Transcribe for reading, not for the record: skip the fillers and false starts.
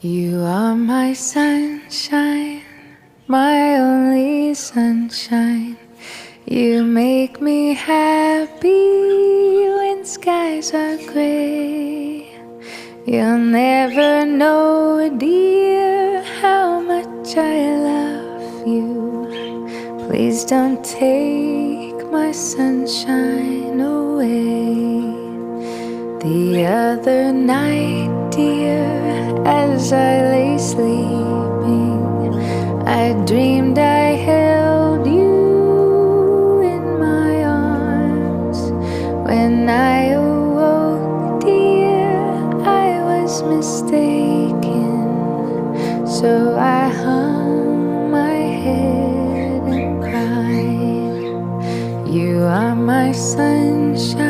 You are my sunshine, my only sunshine. You make me happy when skies are gray. You'll never know, dear, how much I love you. Please don't take my sunshine away. The other night, dear, as I lay sleeping, I dreamed I held you in my arms. When I awoke, dear, I was mistaken. So I hung my head and cried. You are my sunshine,